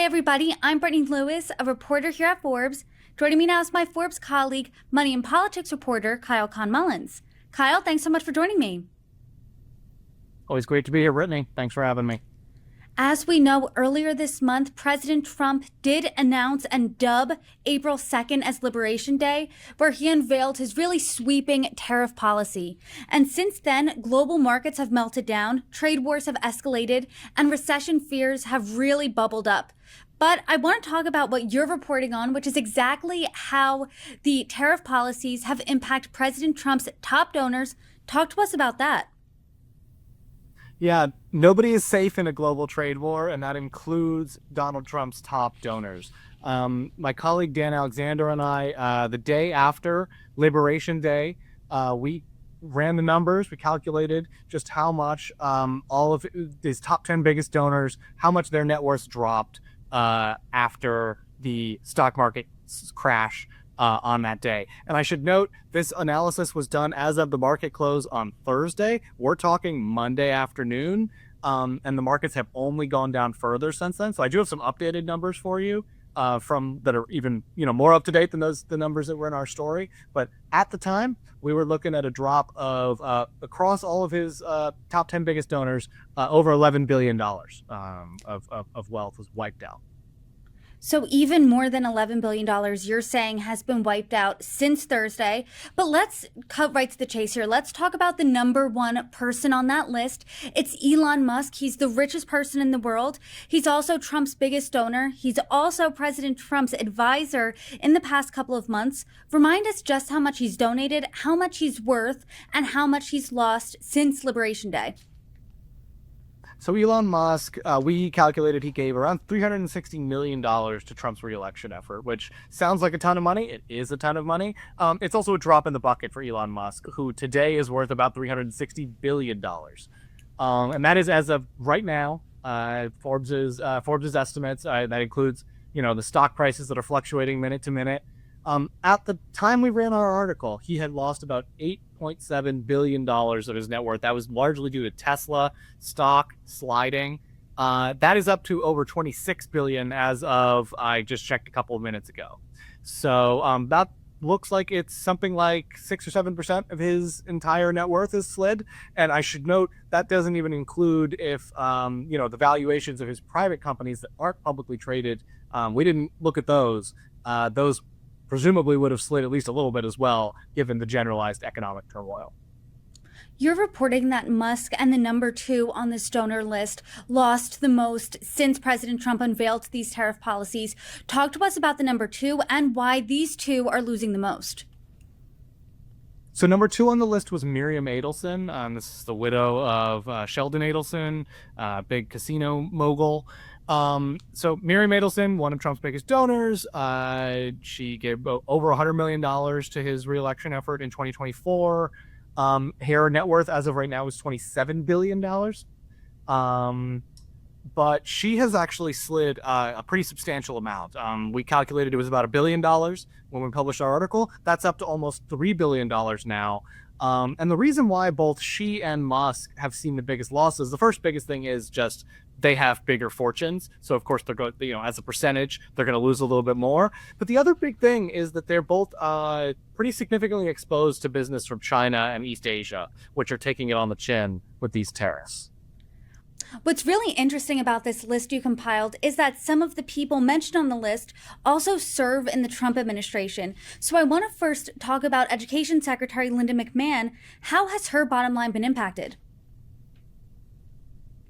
everybody. I'm Brittany Lewis, a reporter here at Forbes. Joining me now is my Forbes colleague, money and politics reporter, Kyle Khan-Mullins. Kyle, thanks so much for joining me. Always great to be here, Brittany. Thanks for having me. As we know, earlier this month, President Trump did announce and dub April 2nd as Liberation Day, where he unveiled his really sweeping tariff policy. And since then, global markets have melted down, trade wars have escalated, and recession fears have really bubbled up. But I want to talk about what you're reporting on, which is exactly how the tariff policies have impacted President Trump's top donors. Talk to us about that. Yeah, nobody is safe in a global trade war, and that includes Donald Trump's top donors. My colleague Dan Alexander and I, the day after Liberation Day, we ran the numbers. We calculated just how much all of his top 10 biggest donors, how much their net worth dropped after the stock market crash on that day. And I should note, this analysis was done as of the market close on Thursday. We're talking Monday afternoon, and the markets have only gone down further since then. So I do have some updated numbers for you from that are even more up to date than the numbers that were in our story. But at the time, we were looking at a drop of across all of his top 10 biggest donors, over $11 billion of wealth was wiped out. So even more than $11 billion you're saying has been wiped out since Thursday. But let's cut right to the chase here. Let's talk about the number one person on that list. It's Elon Musk. He's the richest person in the world. He's also Trump's biggest donor. He's also President Trump's advisor in the past couple of months. Remind us just how much he's donated, how much he's worth, and how much he's lost since Liberation Day. So Elon Musk, we calculated he gave around $360 million to Trump's reelection effort, which sounds like a ton of money. It is a ton of money. It's also a drop in the bucket for Elon Musk, who today is worth about $360 billion. And that is as of right now, Forbes' estimates. That includes, the stock prices that are fluctuating minute to minute. At the time we ran our article, he had lost about $8.7 billion of his net worth. That was largely due to Tesla stock sliding. That is up to over $26 billion as of, I just checked a couple of minutes ago. So that looks like it's something like 6 or 7% of his entire net worth is slid. And I should note that doesn't even include if, the valuations of his private companies that aren't publicly traded. We didn't look at those. Those presumably would have slid at least a little bit as well, given the generalized economic turmoil. You're reporting that Musk and the number two on this donor list lost the most since President Trump unveiled these tariff policies. Talk to us about the number two and why these two are losing the most. So number two on the list was Miriam Adelson. This is the widow of Sheldon Adelson, big casino mogul. So Miriam Adelson, one of Trump's biggest donors, she gave over $100 million to his reelection effort in 2024. Her net worth as of right now is $27 billion. But she has actually slid a pretty substantial amount. We calculated it was about $1 billion when we published our article. That's up to almost $3 billion now. And the reason why both she and Musk have seen the biggest losses, the first biggest thing is just they have bigger fortunes. So of course they're going, as a percentage, they're going to lose a little bit more. But the other big thing is that they're both pretty significantly exposed to business from China and East Asia, which are taking it on the chin with these tariffs. What's really interesting about this list you compiled is that some of the people mentioned on the list also serve in the Trump administration. So I want to first talk about Education Secretary Linda McMahon. How has her bottom line been impacted?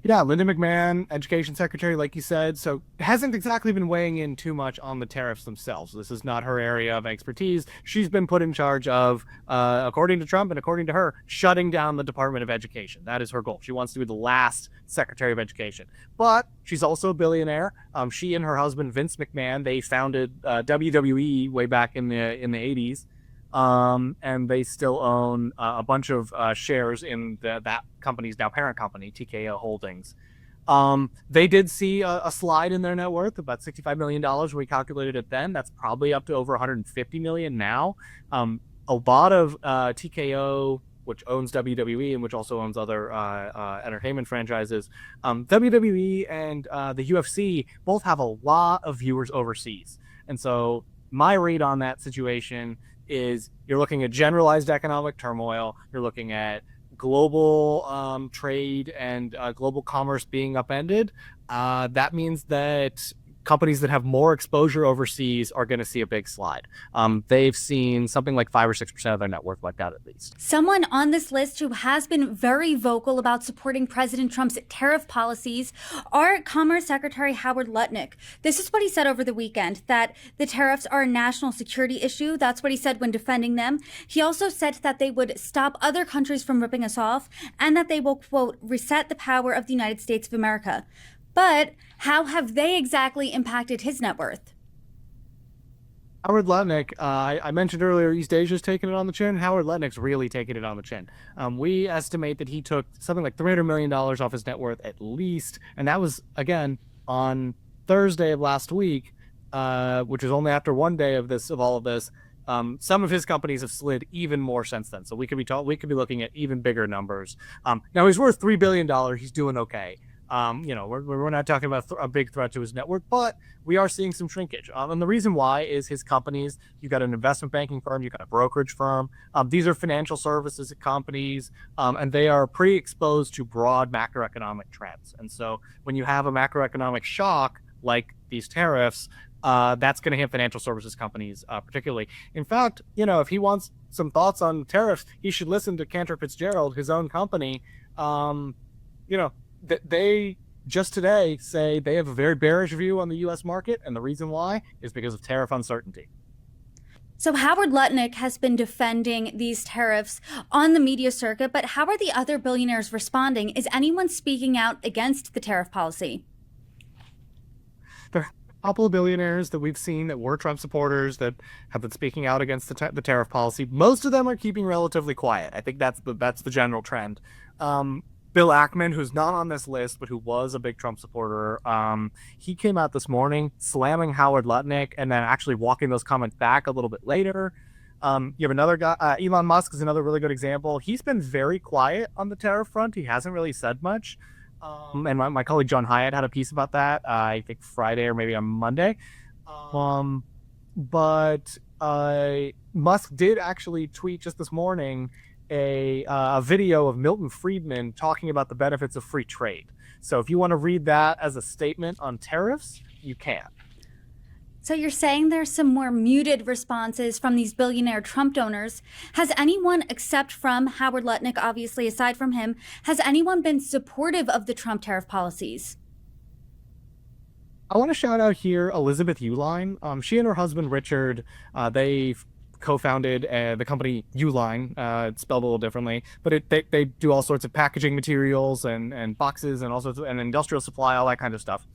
Yeah, Linda McMahon, Education Secretary, like you said, so hasn't exactly been weighing in too much on the tariffs themselves. This is not her area of expertise. She's been put in charge of, according to Trump and according to her, shutting down the Department of Education. That is her goal. She wants to be the last Secretary of Education. But she's also a billionaire. She and her husband, Vince McMahon, they founded WWE way back in the 80s. And they still own a bunch of shares in that company's now parent company, TKO Holdings. They did see a slide in their net worth, about $65 million when we calculated it then. That's probably up to over $150 million now. A lot of TKO which owns WWE and which also owns other entertainment franchises. WWE and the UFC both have a lot of viewers overseas. And so my read on that situation is you're looking at generalized economic turmoil. You're looking at global trade and global commerce being upended. That means that companies that have more exposure overseas are going to see a big slide. They've seen something like 5 or 6% of their net worth wiped out at least. Someone on this list who has been very vocal about supporting President Trump's tariff policies are Commerce Secretary Howard Lutnik. This is what he said over the weekend, that the tariffs are a national security issue. That's what he said when defending them. He also said that they would stop other countries from ripping us off and that they will, quote, reset the power of the United States of America. But how have they exactly impacted his net worth? Howard Lutnik, I mentioned earlier, East Asia's taking it on the chin. Howard Lutnik's really taking it on the chin. We estimate that he took something like $300 million off his net worth at least. And that was, again, on Thursday of last week, which is only after one day of all of this. Some of his companies have slid even more since then. So we could be looking at even bigger numbers. Now he's worth $3 billion. He's doing okay. We're not talking about a big threat to his network, but we are seeing some shrinkage. And the reason why is his companies. You've got an investment banking firm, you've got a brokerage firm. These are financial services companies, and they are pretty exposed to broad macroeconomic trends. And so when you have a macroeconomic shock like these tariffs, that's going to hit financial services companies particularly. In fact, if he wants some thoughts on tariffs, he should listen to Cantor Fitzgerald, his own company. They just today say they have a very bearish view on the U.S. market, and the reason why is because of tariff uncertainty. So Howard Lutnik has been defending these tariffs on the media circuit, but how are the other billionaires responding? Is anyone speaking out against the tariff policy? There are a couple of billionaires that we've seen that were Trump supporters that have been speaking out against the tariff policy. Most of them are keeping relatively quiet. I think that's the general trend. Bill Ackman, who's not on this list, but who was a big Trump supporter, he came out this morning slamming Howard Lutnik and then actually walking those comments back a little bit later. You have another guy, Elon Musk is another really good example. He's been very quiet on the tariff front. He hasn't really said much. And my colleague John Hyatt had a piece about that, I think Friday or maybe on Monday. But Musk did actually tweet just this morning a video of Milton Friedman talking about the benefits of free trade. So if you want to read that as a statement on tariffs, you can. So you're saying there's some more muted responses from these billionaire Trump donors. Has anyone, except from Howard Lutnik, obviously aside from him, has anyone been supportive of the Trump tariff policies? I want to shout out here Elizabeth Uline. She and her husband Richard, they've co-founded the company Uline. It's spelled a little differently, but they do all sorts of packaging materials and boxes and all sorts of, and industrial supply, all that kind of stuff.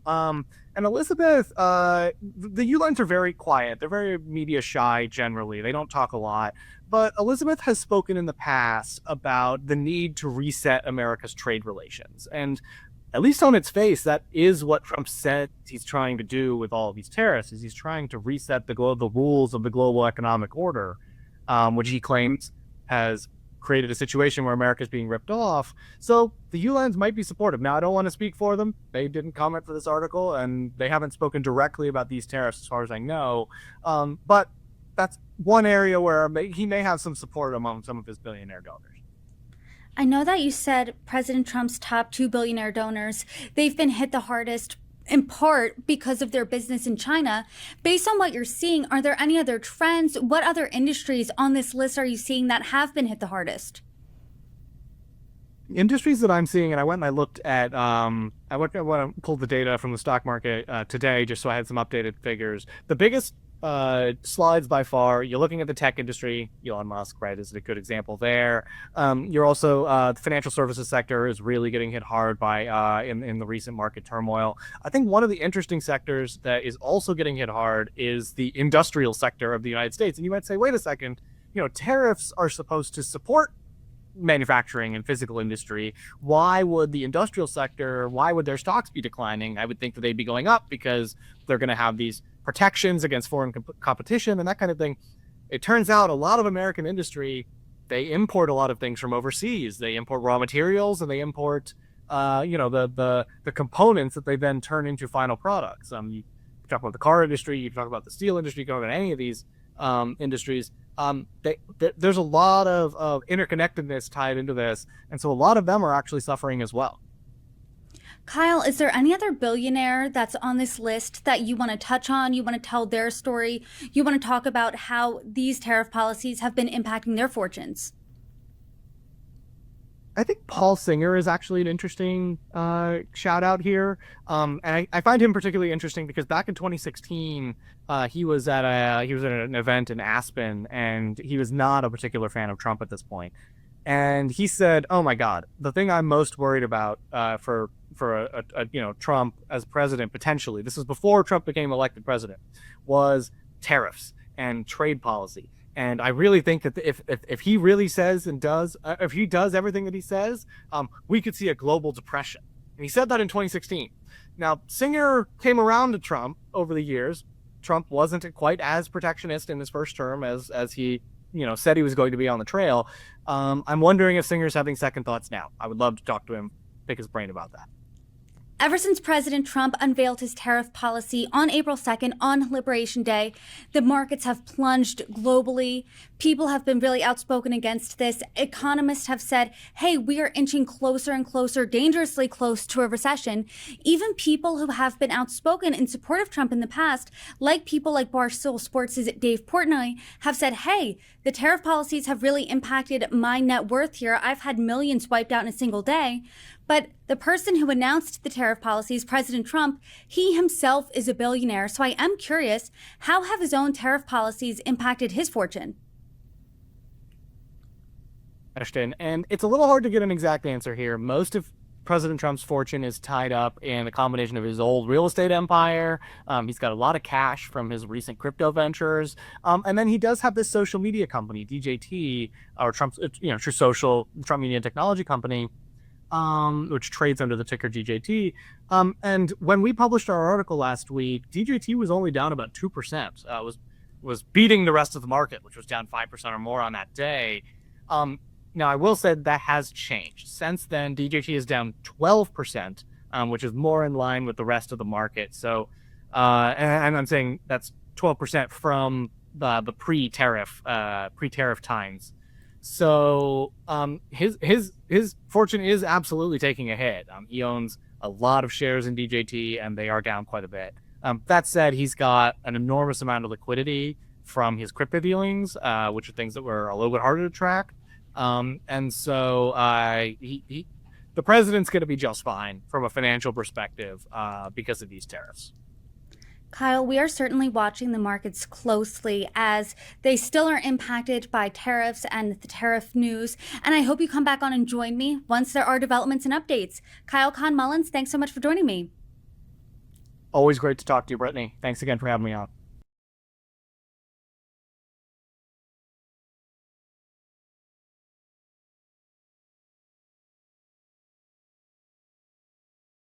And Elizabeth, the Ulines are very quiet. They're very media shy generally. They don't talk a lot. But Elizabeth has spoken in the past about the need to reset America's trade relations. And at least on its face, that is what Trump said he's trying to do with all of these tariffs, is he's trying to reset the rules of the global economic order, which he claims has created a situation where America is being ripped off. So the Ulines might be supportive. Now, I don't want to speak for them. They didn't comment for this article, and they haven't spoken directly about these tariffs as far as I know. But that's one area where he may have some support among some of his billionaire donors. I know that you said President Trump's top 2 billionaire donors, they've been hit the hardest in part because of their business in China. Based on what you're seeing, are there any other trends? What other industries on this list are you seeing that have been hit the hardest? Industries that I'm seeing, and I went and I looked at, I pulled the data from the stock market today just so I had some updated figures. The biggest slides by far, you're looking at the tech industry. Elon Musk, right, is a good example there. You're also, the financial services sector is really getting hit hard by in the recent market turmoil. I think one of the interesting sectors that is also getting hit hard is the industrial sector of the United States. And you might say, wait a second, tariffs are supposed to support manufacturing and physical industry. Why would the industrial sector, why would their stocks be declining? I would think that they'd be going up because they're going to have these protections against foreign competition and that kind of thing. It turns out a lot of American industry, they import a lot of things from overseas. They import raw materials and they import, the components that they then turn into final products. You talk about the car industry, you talk about the steel industry, you talk about any of these industries. There's a lot of interconnectedness tied into this, and so a lot of them are actually suffering as well. Kyle, is there any other billionaire that's on this list that you want to touch on? You want to tell their story? You want to talk about how these tariff policies have been impacting their fortunes? I think Paul Singer is actually an interesting shout out here. And I find him particularly interesting because back in 2016, he was at an event in Aspen, and he was not a particular fan of Trump at this point. And he said, "Oh my God, the thing I'm most worried about for Trump as president, potentially, this is before Trump became elected president, was tariffs and trade policy. And I really think that if he really says and does, if he does everything that he says, we could see a global depression." And he said that in 2016. Now, Singer came around to Trump over the years. Trump wasn't quite as protectionist in his first term as he said he was going to be on the trail. I'm wondering if Singer's having second thoughts now. I would love to talk to him, pick his brain about that. Ever since President Trump unveiled his tariff policy on April 2nd, on Liberation Day, the markets have plunged globally. People have been really outspoken against this. Economists have said, hey, we are inching closer and closer, dangerously close to a recession. Even people who have been outspoken in support of Trump in the past, like people like Barstool Sports' Dave Portnoy, have said, hey, the tariff policies have really impacted my net worth here. I've had millions wiped out in a single day. But the person who announced the tariff policies, President Trump, he himself is a billionaire. So I am curious, how have his own tariff policies impacted his fortune? And it's a little hard to get an exact answer here. Most of President Trump's fortune is tied up in a combination of his old real estate empire. He's got a lot of cash from his recent crypto ventures. And then he does have this social media company, DJT, or Trump's, True Social, Trump Media and Technology Company, which trades under the ticker DJT. And when we published our article last week, DJT was only down about 2%. Was beating the rest of the market, which was down 5% or more on that day. Now, I will say that has changed. Since then, DJT is down 12%, which is more in line with the rest of the market. So, and I'm saying that's 12% from the pre-tariff times. So his fortune is absolutely taking a hit. He owns a lot of shares in DJT, and they are down quite a bit. That said, he's got an enormous amount of liquidity from his crypto dealings, which are things that were a little bit harder to track. And so the president's going to be just fine from a financial perspective because of these tariffs. Kyle, we are certainly watching the markets closely as they still are impacted by tariffs and the tariff news. And I hope you come back on and join me once there are developments and updates. Kyle Khan-Mullins, thanks so much for joining me. Always great to talk to you, Brittany. Thanks again for having me on.